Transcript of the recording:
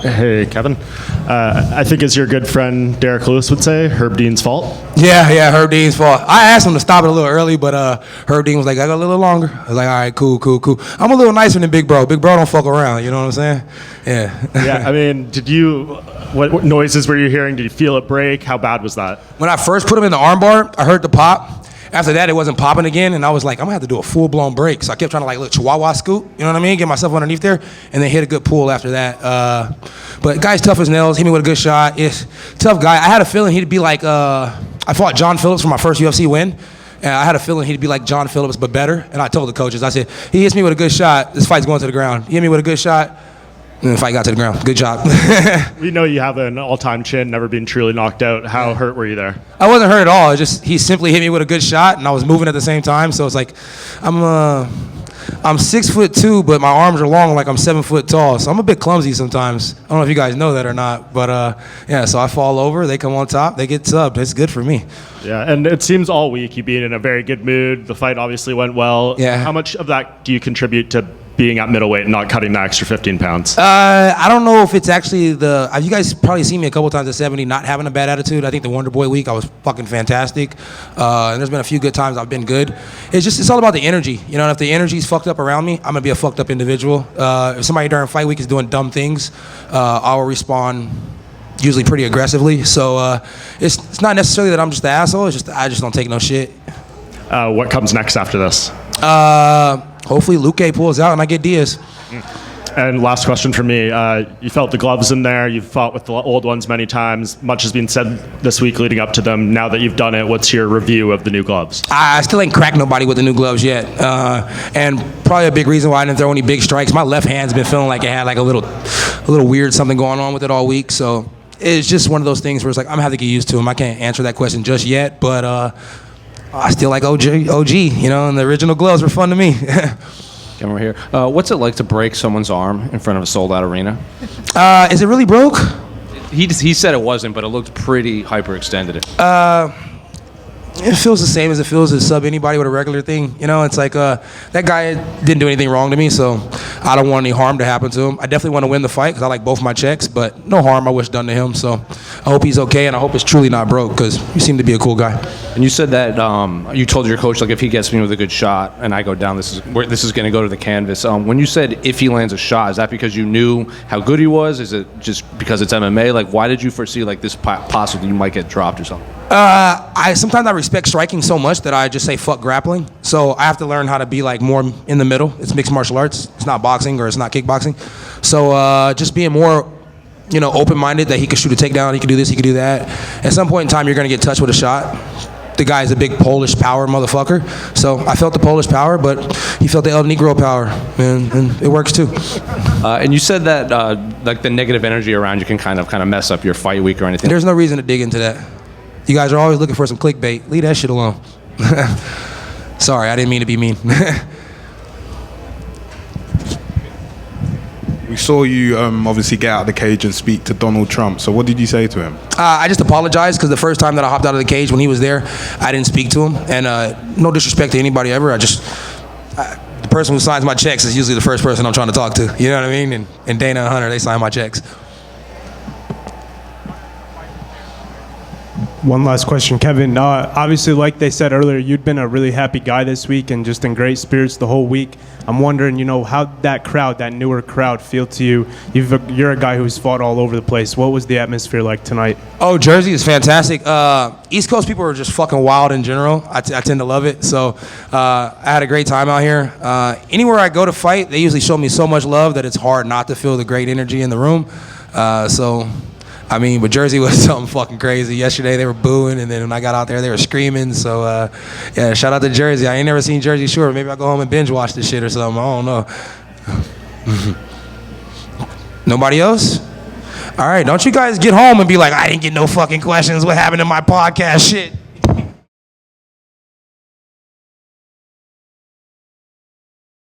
Hey, Kevin. I think as your good friend Derek Lewis would say, Herb Dean's fault. Yeah, Herb Dean's fault. I asked him to stop it a little early, but Herb Dean was like, I got a little longer. I was like, all right, cool. I'm a little nicer than Big Bro. Big Bro don't fuck around, you know what I'm saying? Yeah. Yeah, I mean, what noises were you hearing? Did you feel it break? How bad was that? When I first put him in the armbar, I heard the pop. After that, it wasn't popping again, and I was like, I'm gonna have to do a full-blown break. So I kept trying to like little chihuahua scoop, you know what I mean? Get myself underneath there, and then hit a good pull after that. But guy's tough as nails, hit me with a good shot. It's tough guy. I had a feeling he'd be like, I fought John Phillips for my first UFC win, and I had a feeling he'd be like John Phillips, but better. And I told the coaches, I said, he hits me with a good shot, this fight's going to the ground. He hit me with a good shot, and the fight got to the ground. Good job. We know you have an all-time chin, never been truly knocked out. How hurt were you there? I wasn't hurt at all. It just he simply hit me with a good shot, and I was moving at the same time. So it's like I'm 6'2", but my arms are long, like I'm 7 foot tall. So I'm a bit clumsy sometimes. I don't know if you guys know that or not, but yeah. So I fall over, they come on top, they get subbed. It's good for me. Yeah, and it seems all week you've been in a very good mood. The fight obviously went well. Yeah. How much of that do you contribute to being at middleweight and not cutting the extra 15 pounds? I don't know if it's actually you guys probably seen me a couple times at 70 not having a bad attitude. I think the Wonder Boy week I was fucking fantastic. And there's been a few good times I've been good. It's all about the energy. You know, and if the energy's fucked up around me, I'm gonna be a fucked up individual. If somebody during fight week is doing dumb things, I will respond usually pretty aggressively. So it's not necessarily that I'm just the asshole, it's just I just don't take no shit. What comes next after this? Hopefully Luque pulls out and I get Diaz. And last question for me. You felt the gloves in there. You've fought with the old ones many times. Much has been said this week leading up to them. Now that you've done it, what's your review of the new gloves? I still ain't cracked nobody with the new gloves yet. And probably a big reason why I didn't throw any big strikes. My left hand's been feeling like it had like a little weird something going on with it all week. So it's just one of those things where it's like I'm gonna have to get used to them. I can't answer that question just yet, but I still like OG, you know, and the original gloves were fun to me. Come over here. What's it like to break someone's arm in front of a sold-out arena? Is it really broke? He said it wasn't, but it looked pretty hyperextended. It feels the same as it feels to sub anybody with a regular thing. You know, it's like that guy didn't do anything wrong to me, so I don't want any harm to happen to him. I definitely want to win the fight because I like both my checks, but no harm I wish done to him. So I hope he's okay, and I hope it's truly not broke because you seem to be a cool guy. And you said that you told your coach, like, if he gets me with a good shot and I go down, this is going to go to the canvas. When you said if he lands a shot, is that because you knew how good he was? Is it just because it's MMA? Like, why did you foresee like this possibly you might get dropped or something? Sometimes I respect striking so much that I just say fuck grappling. So I have to learn how to be like more in the middle. It's mixed martial arts. It's not boxing or it's not kickboxing. So just being more, you know, open-minded that he could shoot a takedown, he could do this, he could do that. At some point in time, you're gonna get touched with a shot. The guy's a big Polish power motherfucker. So I felt the Polish power, but he felt the El Negro power, and it works too. And you said that like the negative energy around you can kind of mess up your fight week or anything. There's no reason to dig into that. You guys are always looking for some clickbait. Leave that shit alone. Sorry, I didn't mean to be mean. We saw you obviously get out of the cage and speak to Donald Trump. So what did you say to him? I just apologized because the first time that I hopped out of the cage when he was there, I didn't speak to him. And no disrespect to anybody ever. The person who signs my checks is usually the first person I'm trying to talk to. You know what I mean? And Dana and Hunter, they sign my checks. One last question, Kevin. Obviously, like they said earlier, you'd been a really happy guy this week and just in great spirits the whole week. I'm wondering, you know, how that crowd, that Newark crowd, feel to you? You're a guy who's fought all over the place. What was the atmosphere like tonight? Oh, Jersey is fantastic. East Coast people are just fucking wild in general. I tend to love it. So I had a great time out here. Anywhere I go to fight, they usually show me so much love that it's hard not to feel the great energy in the room. I mean, but Jersey was something fucking crazy. Yesterday they were booing, and then when I got out there, they were screaming. So, yeah, shout out to Jersey. I ain't never seen Jersey Shore. Maybe I'll go home and binge watch this shit or something. I don't know. Nobody else? All right, don't you guys get home and be like, I didn't get no fucking questions. What happened to my podcast shit?